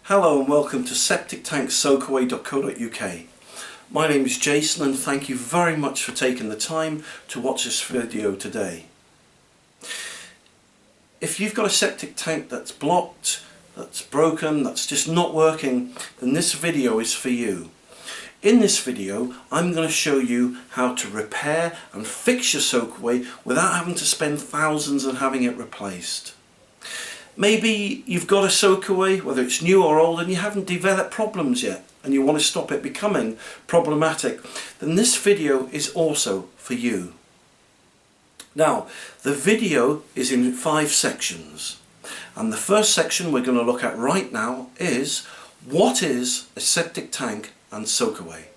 Hello and welcome to septictanksoakaway.co.uk. My name is Jason and thank you very much for taking the time to watch this video today. If you've got a septic tank that's blocked, that's broken, that's just not working, then this video is for you. In this video I'm going to show you how to repair and fix your soakaway without having to spend thousands on having it replaced. Maybe you've got a soakaway, whether it's new or old, and you haven't developed problems yet and you want to stop it becoming problematic, then this video is also for you. Now, the video is in 5 sections, and the first section we're going to look at right now is what is a septic tank and soakaway.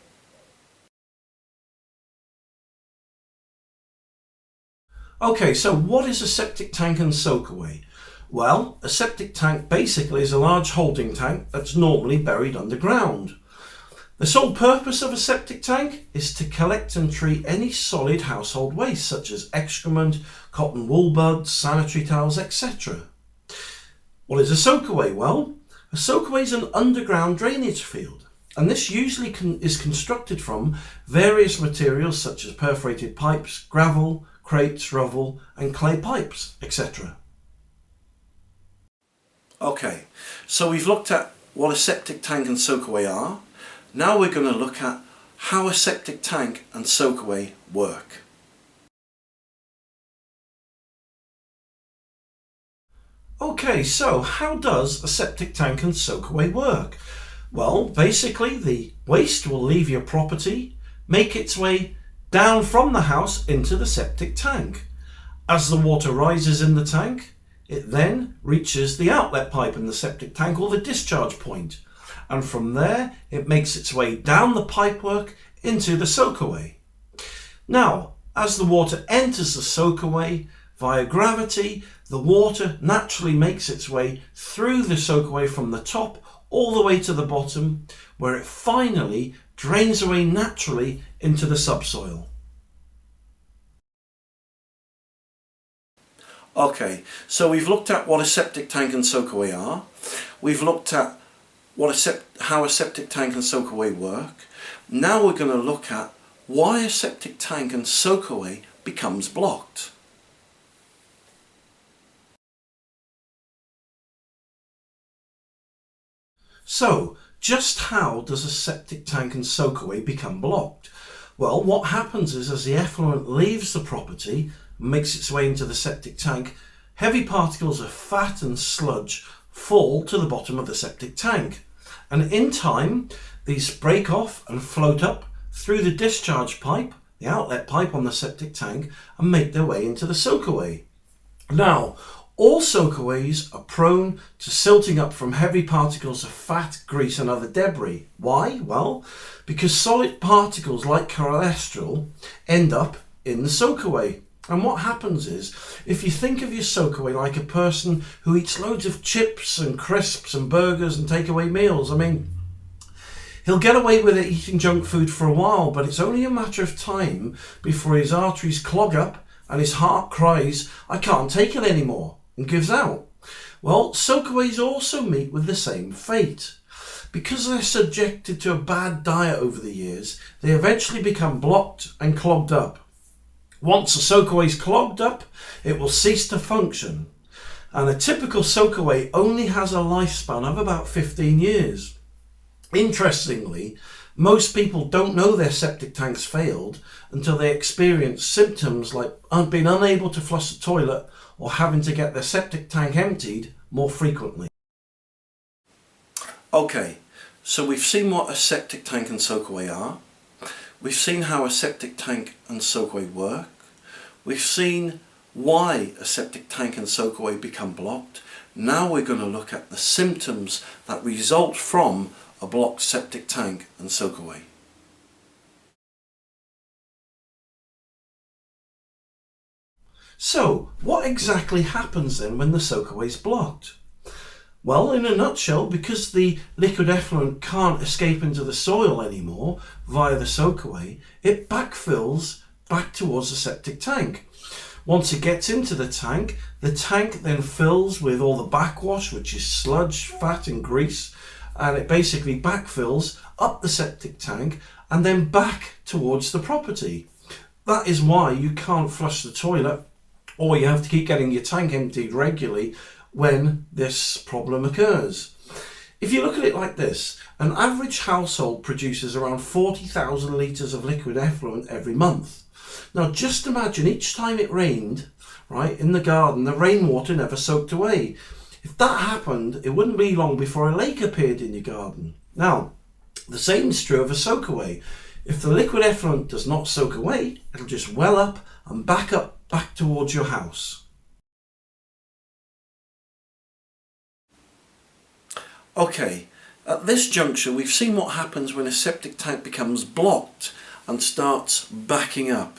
Okay, so what is a septic tank and soakaway? Well, a septic tank basically is a large holding tank that's normally buried underground. The sole purpose of a septic tank is to collect and treat any solid household waste such as excrement, cotton wool buds, sanitary towels, etc. What is a soakaway? Well, a soakaway is an underground drainage field, and this usually is constructed from various materials such as perforated pipes, gravel, crates, rubble and clay pipes, etc. Okay, so we've looked at what a septic tank and soakaway are. Now we're going to look at how a septic tank and soakaway work. Okay, so how does a septic tank and soakaway work? Well, basically the waste will leave your property, make its way down from the house into the septic tank. As the water rises in the tank, it then reaches the outlet pipe in the septic tank, or the discharge point, and from there it makes its way down the pipework into the soakaway. Now, as the water enters the soakaway via gravity, the water naturally makes its way through the soakaway from the top all the way to the bottom, where it finally drains away naturally into the subsoil. Okay, so we've looked at what a septic tank and soakaway are. We've looked at how a septic tank and soakaway work. Now we're going to look at why a septic tank and soakaway becomes blocked. So, just how does a septic tank and soakaway become blocked? Well, what happens is as the effluent leaves the property, makes its way into the septic tank, heavy particles of fat and sludge fall to the bottom of the septic tank, and in time these break off and float up through the discharge pipe, the outlet pipe on the septic tank, and make their way into the soakaway. Now, all soakaways are prone to silting up from heavy particles of fat, grease and other debris. Why? Well, because solid particles like cholesterol end up in the soakaway. And what happens is, if you think of your soakaway like a person who eats loads of chips and crisps and burgers and takeaway meals, he'll get away with it eating junk food for a while, but it's only a matter of time before his arteries clog up and his heart cries, "I can't take it anymore," and gives out. Well, soakaways also meet with the same fate. Because they're subjected to a bad diet over the years, they eventually become blocked and clogged up. Once a soakaway is clogged up, it will cease to function. And a typical soakaway only has a lifespan of about 15 years. Interestingly, most people don't know their septic tanks failed until they experience symptoms like being unable to flush the toilet or having to get their septic tank emptied more frequently. Okay, so we've seen what a septic tank and soakaway are. We've seen how a septic tank and soakaway work. We've seen why a septic tank and soakaway become blocked. Now we're going to look at the symptoms that result from a blocked septic tank and soakaway. So, what exactly happens then when the soakaway is blocked? Well, in a nutshell, because the liquid effluent can't escape into the soil anymore via the soakaway, it backfills back towards the septic tank. Once it gets into the tank then fills with all the backwash, which is sludge, fat and grease, and it basically backfills up the septic tank and then back towards the property. That is why you can't flush the toilet, or you have to keep getting your tank emptied regularly when this problem occurs. If you look at it like this, an average household produces around 40,000 litres of liquid effluent every month. Now just imagine each time it rained, right, in the garden, the rainwater never soaked away. If that happened, it wouldn't be long before a lake appeared in your garden. Now, the same is true of a soakaway. If the liquid effluent does not soak away, it'll just well up and back towards your house. Okay, at this juncture we've seen what happens when a septic tank becomes blocked and starts backing up.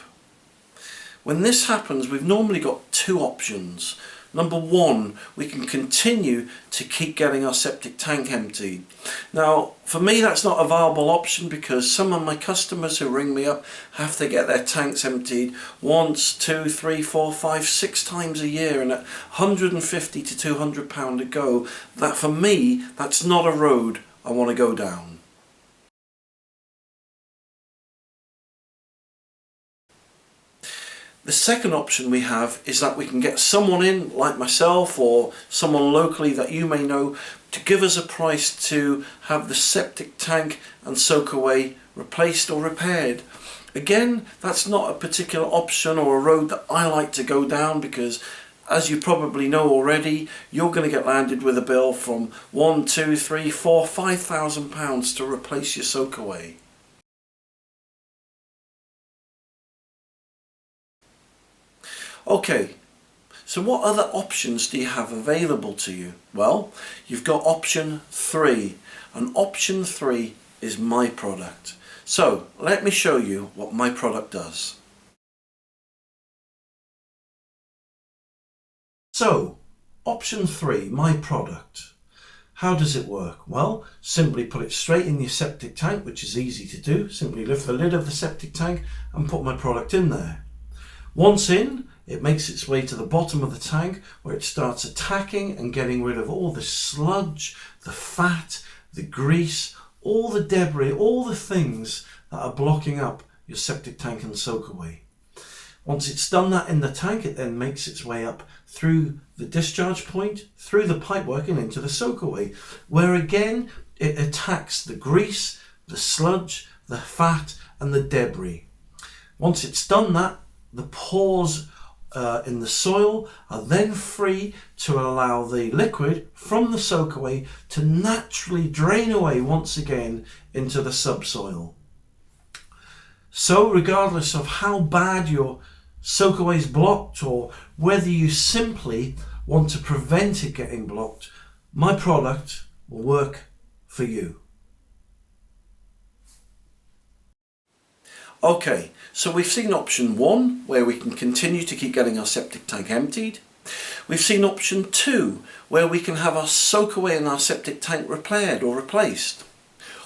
When this happens, we've normally got two options. Number one, we can continue to keep getting our septic tank emptied. Now, for me, that's not a viable option because some of my customers who ring me up have to get their tanks emptied once, 2, 3, 4, 5, 6 times a year, and at £150 to £200 a go. That, for me, that's not a road I want to go down. The second option we have is that we can get someone in, like myself or someone locally that you may know, to give us a price to have the septic tank and soakaway replaced or repaired. Again, that's not a particular option or a road that I like to go down because, as you probably know already, you're going to get landed with a bill from £1, 2, 3, 4, £5,000 to replace your soakaway. Okay, so what other options do you have available to you? Well, you've got option 3, and option 3 is my product. So let me show you what my product does. So, option 3, my product. How does it work? Well, simply put it straight in your septic tank, which is easy to do. Simply lift the lid of the septic tank and put my product in there. Once in, it makes its way to the bottom of the tank where it starts attacking and getting rid of all the sludge, the fat, the grease, all the debris, all the things that are blocking up your septic tank and soakaway. Once it's done that in the tank, it then makes its way up through the discharge point, through the pipework and into the soakaway, where again it attacks the grease, the sludge, the fat and the debris. Once it's done that, the pores in the soil are then free to allow the liquid from the soakaway to naturally drain away once again into the subsoil. So regardless of how bad your soakaway is blocked or whether you simply want to prevent it getting blocked, my product will work for you. Okay, so we've seen option 1, where we can continue to keep getting our septic tank emptied. We've seen option 2, where we can have our soakaway and our septic tank repaired or replaced.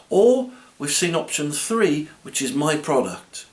Or we've seen option 3, which is my product.